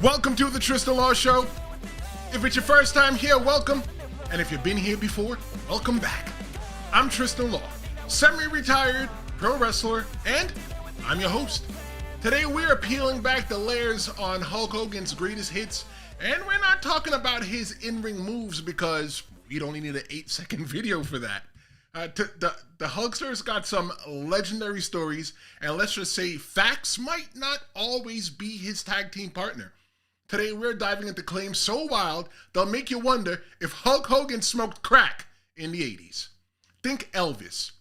Welcome to the Tristan Law Show. If it's your first time here, welcome. And if you've been here before, welcome back. I'm Tristan Law, semi-retired pro wrestler, and I'm your host. Today we're peeling back the layers on Hulk Hogan's greatest hits, and we're not talking about his in-ring moves because we'd only need an 8-second video for that. The Hulkster's got some legendary stories, and let's just say facts might not always be his tag team partner. Today we're diving into claims so wild they'll make you wonder if Hulk Hogan smoked crack in the 80s. Think Elvis,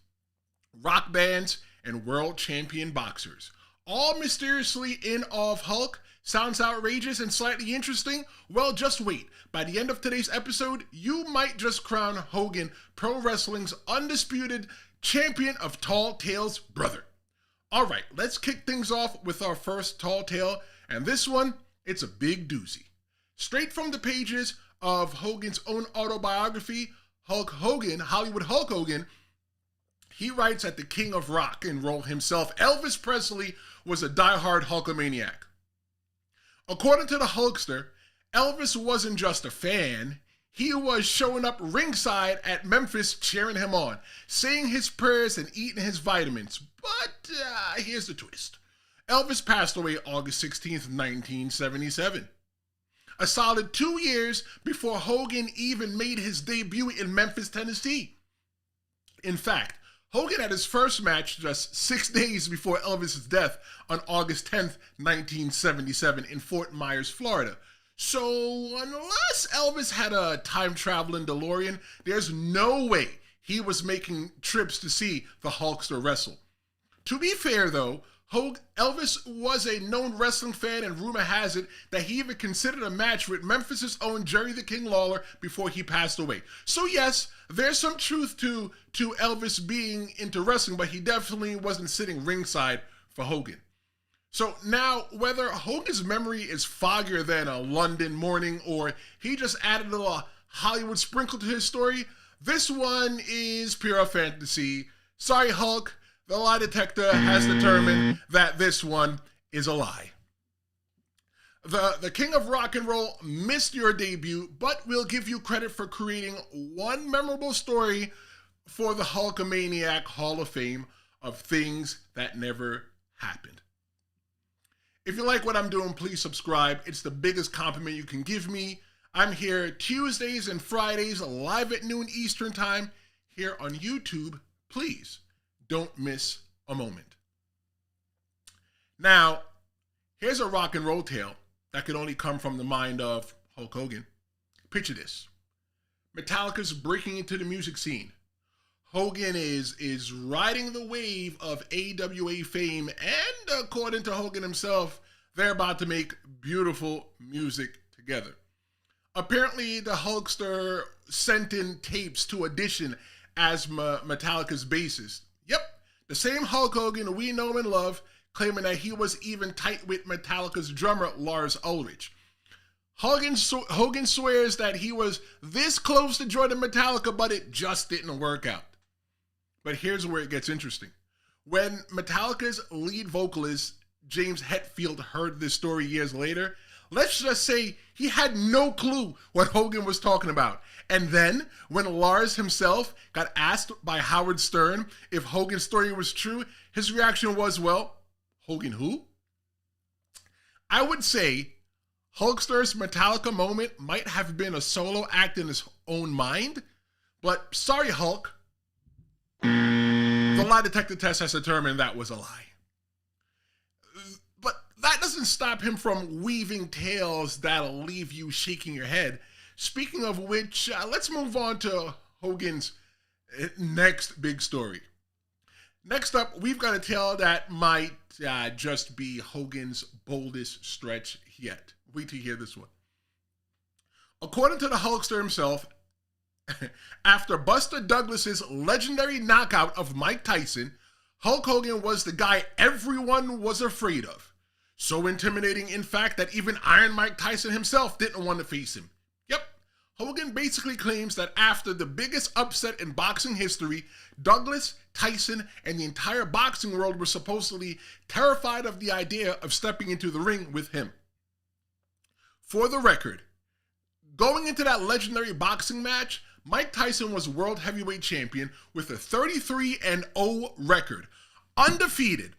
rock bands, and world champion boxers. All mysteriously in awe of Hulk. Sounds outrageous and slightly interesting? Well, just wait. By the end of today's episode, you might just crown Hogan pro wrestling's undisputed champion of Tall Tales brother. All right, let's kick things off with our first tall tale, and this one, it's a big doozy. Straight from the pages of Hogan's own autobiography, Hulk Hogan, Hollywood Hulk Hogan, he writes that the king of rock and roll himself, Elvis Presley, was a diehard Hulkamaniac. According to the Hulkster, Elvis wasn't just a fan, he was showing up ringside at Memphis cheering him on, saying his prayers and eating his vitamins. But here's the twist. Elvis passed away August 16th, 1977. A solid 2 years before Hogan even made his debut in Memphis, Tennessee. In fact, Hogan had his first match just 6 days before Elvis' death on August 10th, 1977 in Fort Myers, Florida. So unless Elvis had a time-traveling DeLorean, there's no way he was making trips to see the Hulkster wrestle. To be fair though, Elvis was a known wrestling fan, and rumor has it that he even considered a match with Memphis' own Jerry the King Lawler before he passed away. So yes, there's some truth to Elvis being into wrestling, but he definitely wasn't sitting ringside for Hogan. So now, whether Hogan's memory is foggier than a London morning or he just added a little Hollywood sprinkle to his story, this one is pure fantasy. Sorry, Hulk. The lie detector has determined that this one is a lie. The king of rock and roll missed your debut, but we'll give you credit for creating one memorable story for the Hulkamaniac Hall of Fame of things that never happened. If you like what I'm doing, please subscribe. It's the biggest compliment you can give me. I'm here Tuesdays and Fridays, live at noon Eastern time, here on YouTube. Please don't miss a moment. Now, here's a rock and roll tale that could only come from the mind of Hulk Hogan. Picture this. Metallica's breaking into the music scene. Hogan is riding the wave of AWA fame, and according to Hogan himself, they're about to make beautiful music together. Apparently, the Hulkster sent in tapes to audition as Metallica's bassist. Yep, the same Hulk Hogan we know and love, claiming that he was even tight with Metallica's drummer, Lars Ulrich. Hogan swears that he was this close to joining Metallica, but it just didn't work out. But here's where it gets interesting. When Metallica's lead vocalist, James Hetfield, heard this story years later, let's just say he had no clue what Hogan was talking about. And then, when Lars himself got asked by Howard Stern if Hogan's story was true, his reaction was, well, Hogan who? I would say Hulkster's Metallica moment might have been a solo act in his own mind, but sorry, Hulk. The lie detector test has determined that was a lie. But that doesn't stop him from weaving tales that'll leave you shaking your head. Speaking of which, let's move on to Hogan's next big story. Next up, we've got a tale that might just be Hogan's boldest stretch yet. Wait till you hear this one. According to the Hulkster himself, after Buster Douglas's legendary knockout of Mike Tyson, Hulk Hogan was the guy everyone was afraid of. So intimidating, in fact, that even Iron Mike Tyson himself didn't want to face him. Yep, Hogan basically claims that after the biggest upset in boxing history, Douglas, Tyson, and the entire boxing world were supposedly terrified of the idea of stepping into the ring with him. For the record, going into that legendary boxing match, Mike Tyson was world heavyweight champion with a 33-0 record, undefeated.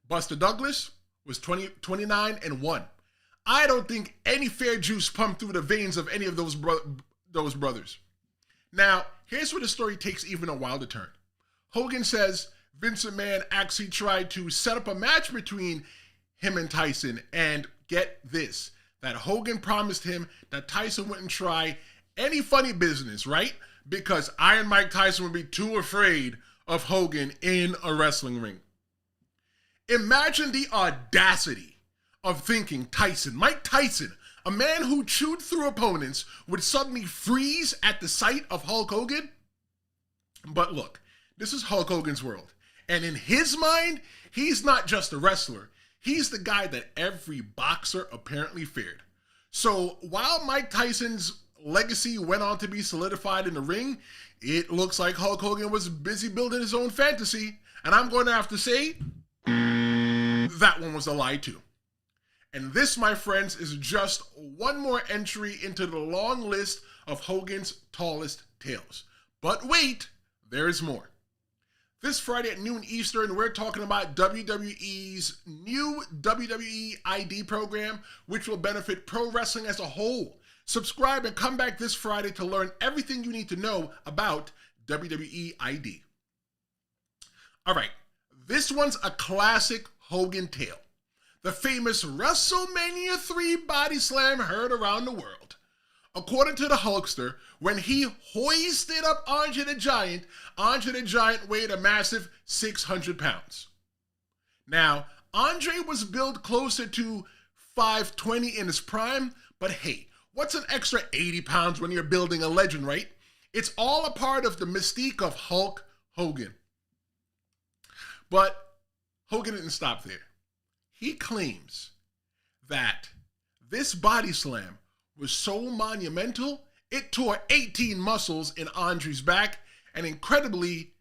Buster Douglas was 29-1. I don't think any fair juice pumped through the veins of any of those brothers. Now, here's where the story takes even a wilder turn. Hogan says Vince McMahon actually tried to set up a match between him and Tyson, and get this, that Hogan promised him that Tyson wouldn't try any funny business, right? Because Iron Mike Tyson would be too afraid of Hogan in a wrestling ring. Imagine the audacity of thinking Mike Tyson, a man who chewed through opponents, would suddenly freeze at the sight of Hulk Hogan? But look, this is Hulk Hogan's world. And in his mind, he's not just a wrestler. He's the guy that every boxer apparently feared. So while Mike Tyson's legacy went on to be solidified in the ring, it looks like Hulk Hogan was busy building his own fantasy. And I'm going to have to say, that one was a lie too. And this, my friends, is just one more entry into the long list of Hogan's tallest tales. But wait, there is more. This Friday at noon Eastern, we're talking about WWE's new WWE ID program, which will benefit pro wrestling as a whole. Subscribe and come back this Friday to learn everything you need to know about WWE ID. All right, this one's a classic Hogan tale. The famous WrestleMania 3 body slam heard around the world. According to the Hulkster, when he hoisted up Andre the Giant weighed a massive 600 pounds. Now, Andre was built closer to 520 in his prime, but hey, what's an extra 80 pounds when you're building a legend, right? It's all a part of the mystique of Hulk Hogan. But Hogan didn't stop there. He claims that this body slam was so monumental, it tore 18 muscles in Andre's back, and incredibly,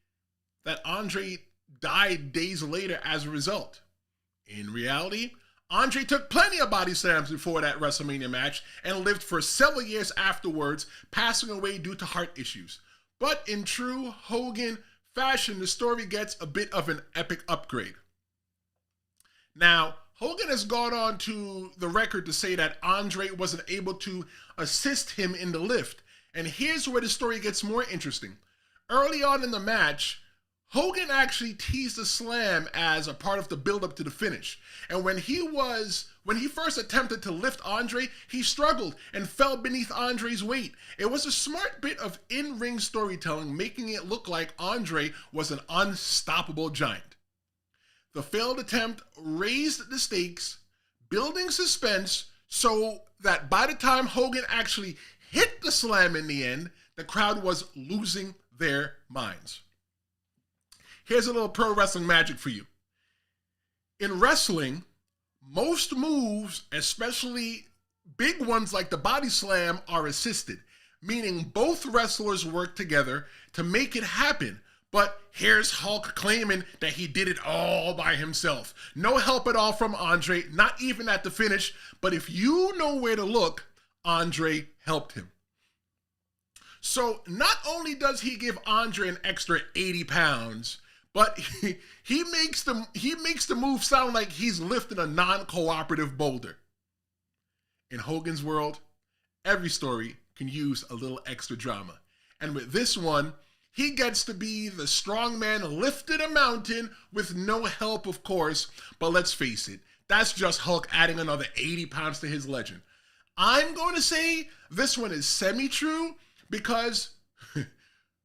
that Andre died days later as a result. In reality, Andre took plenty of body slams before that WrestleMania match and lived for several years afterwards, passing away due to heart issues. But in true Hogan fashion, the story gets a bit of an epic upgrade. Now, Hogan has gone on to the record to say that Andre wasn't able to assist him in the lift. And here's where the story gets more interesting. Early on in the match, Hogan actually teased the slam as a part of the build-up to the finish. And when he first attempted to lift Andre, he struggled and fell beneath Andre's weight. It was a smart bit of in-ring storytelling, making it look like Andre was an unstoppable giant. The failed attempt raised the stakes, building suspense so that by the time Hogan actually hit the slam in the end, the crowd was losing their minds. Here's a little pro wrestling magic for you. In wrestling, most moves, especially big ones like the body slam, are assisted, meaning both wrestlers work together to make it happen. But here's Hulk claiming that he did it all by himself. No help at all from Andre, not even at the finish. But if you know where to look, Andre helped him. So not only does he give Andre an extra 80 pounds, but he makes the move sound like he's lifting a non-cooperative boulder. In Hogan's world, every story can use a little extra drama. And with this one, he gets to be the strong man lifted a mountain with no help, of course, but let's face it, that's just Hulk adding another 80 pounds to his legend. I'm going to say this one is semi-true because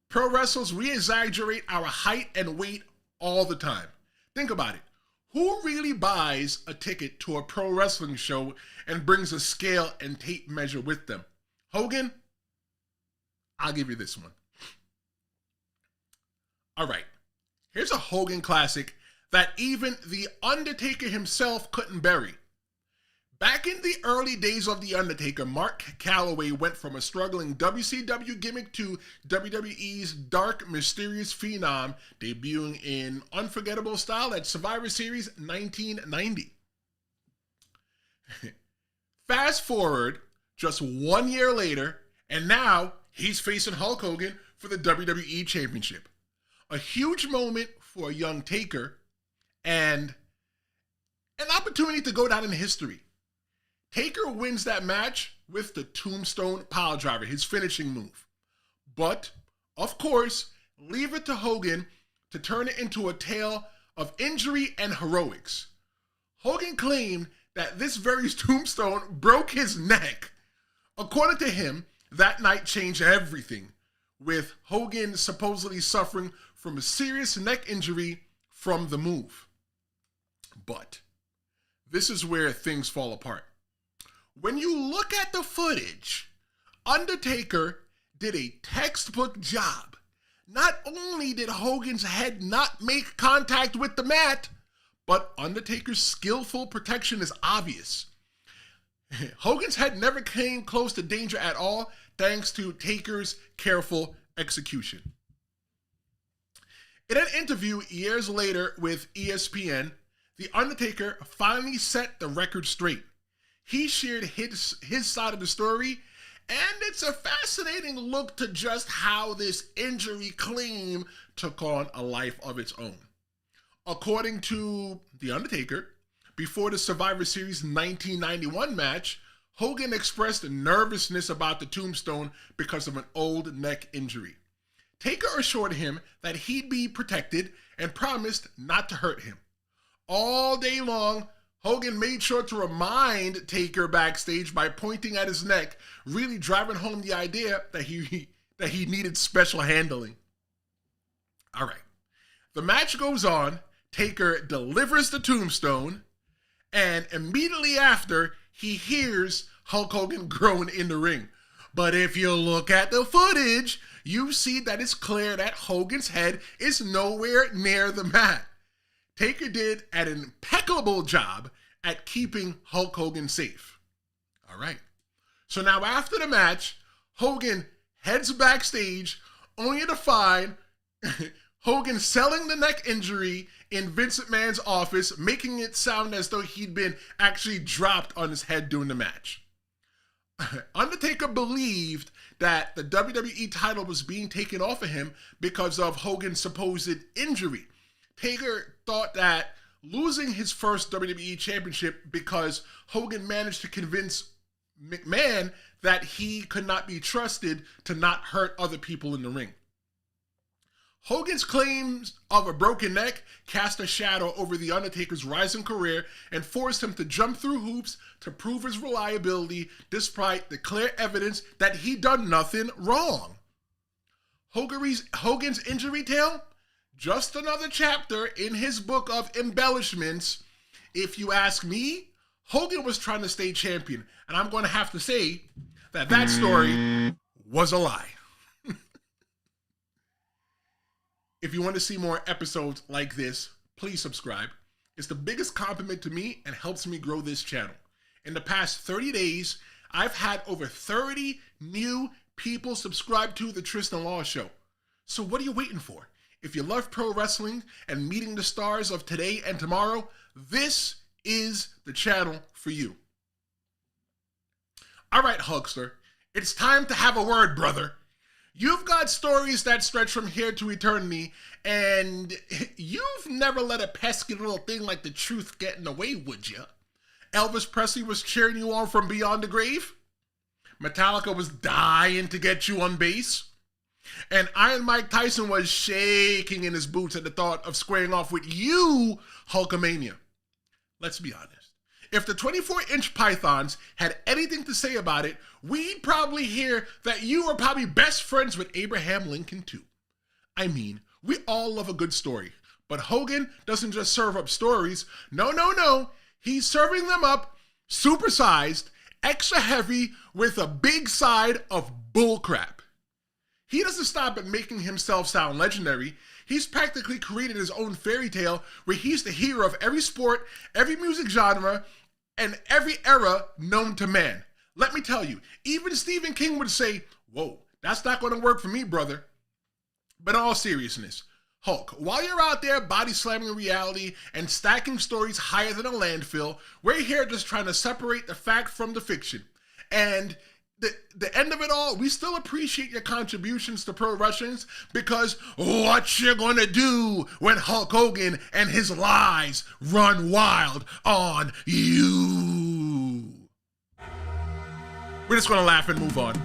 pro wrestlers, we exaggerate our height and weight all the time. Think about it. Who really buys a ticket to a pro wrestling show and brings a scale and tape measure with them? Hogan? I'll give you this one. All right, here's a Hogan classic that even the Undertaker himself couldn't bury. Back in the early days of The Undertaker, Mark Calloway went from a struggling WCW gimmick to WWE's dark, mysterious phenom, debuting in unforgettable style at Survivor Series 1990. Fast forward just 1 year later, and now he's facing Hulk Hogan for the WWE Championship. A huge moment for a young Taker and an opportunity to go down in history. Taker wins that match with the Tombstone Piledriver, his finishing move. But, of course, leave it to Hogan to turn it into a tale of injury and heroics. Hogan claimed that this very tombstone broke his neck. According to him, that night changed everything, with Hogan supposedly suffering from a serious neck injury from the move. But this is where things fall apart. When you look at the footage, Undertaker did a textbook job. Not only did Hogan's head not make contact with the mat, but Undertaker's skillful protection is obvious. Hogan's head never came close to danger at all, thanks to Taker's careful execution. In an interview years later with ESPN, The Undertaker finally set the record straight. He shared his side of the story, and it's a fascinating look to just how this injury claim took on a life of its own. According to The Undertaker, before the Survivor Series 1991 match, Hogan expressed nervousness about the tombstone because of an old neck injury. Taker assured him that he'd be protected and promised not to hurt him. All day long, Hogan made sure to remind Taker backstage by pointing at his neck, really driving home the idea that he needed special handling. All right, the match goes on. Taker delivers the tombstone, and immediately after, he hears Hulk Hogan groan in the ring. But if you look at the footage, you see that it's clear that Hogan's head is nowhere near the mat. Taker did an impeccable job at keeping Hulk Hogan safe. All right. So now after the match, Hogan heads backstage only to find Hogan selling the neck injury in Vince McMahon's office, making it sound as though he'd been actually dropped on his head during the match. Undertaker believed that the WWE title was being taken off of him because of Hogan's supposed injury. Taker thought that losing his first WWE championship because Hogan managed to convince McMahon that he could not be trusted to not hurt other people in the ring. Hogan's claims of a broken neck cast a shadow over The Undertaker's rising career and forced him to jump through hoops to prove his reliability despite the clear evidence that he'd done nothing wrong. Hogan's injury tale? Just another chapter in his book of embellishments. If you ask me, Hogan was trying to stay champion, and I'm going to have to say that that story was a lie. If you want to see more episodes like this, please subscribe. It's the biggest compliment to me and helps me grow this channel. In the past 30 days, I've had over 30 new people subscribe to The Tristan Law Show. So what are you waiting for? If you love pro wrestling and meeting the stars of today and tomorrow, this is the channel for you. All right, Hulkster, it's time to have a word, brother. You've got stories that stretch from here to eternity, and you've never let a pesky little thing like the truth get in the way, would you? Elvis Presley was cheering you on from beyond the grave. Metallica was dying to get you on base. And Iron Mike Tyson was shaking in his boots at the thought of squaring off with you, Hulkamaniac. Let's be honest. If the 24-inch pythons had anything to say about it, we'd probably hear that you were probably best friends with Abraham Lincoln too. I mean, we all love a good story, but Hogan doesn't just serve up stories. No. He's serving them up supersized, extra heavy, with a big side of bullcrap. He doesn't stop at making himself sound legendary. He's practically created his own fairy tale where he's the hero of every sport, every music genre, and every era known to man. Let me tell you, even Stephen King would say, whoa, that's not going to work for me, brother. But in all seriousness, Hulk, while you're out there body slamming reality and stacking stories higher than a landfill, we're here just trying to separate the fact from the fiction. And the end of it all, we still appreciate your contributions to pro wrestling, because what you gonna do when Hulk Hogan and his lies run wild on you? We're just gonna laugh and move on.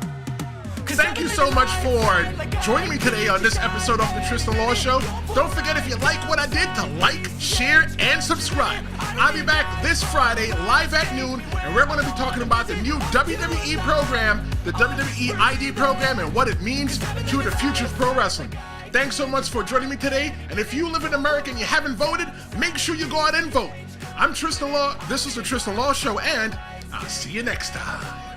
Thank you so much for joining me today on this episode of the Tristan Law Show. Don't forget, if you like what I did, to like, share, and subscribe. I'll be back this Friday, live at noon, and we're going to be talking about the new WWE program, the WWE ID program, and what it means to the future of pro wrestling. Thanks so much for joining me today, and if you live in America and you haven't voted, make sure you go out and vote. I'm Tristan Law, this is the Tristan Law Show, and I'll see you next time.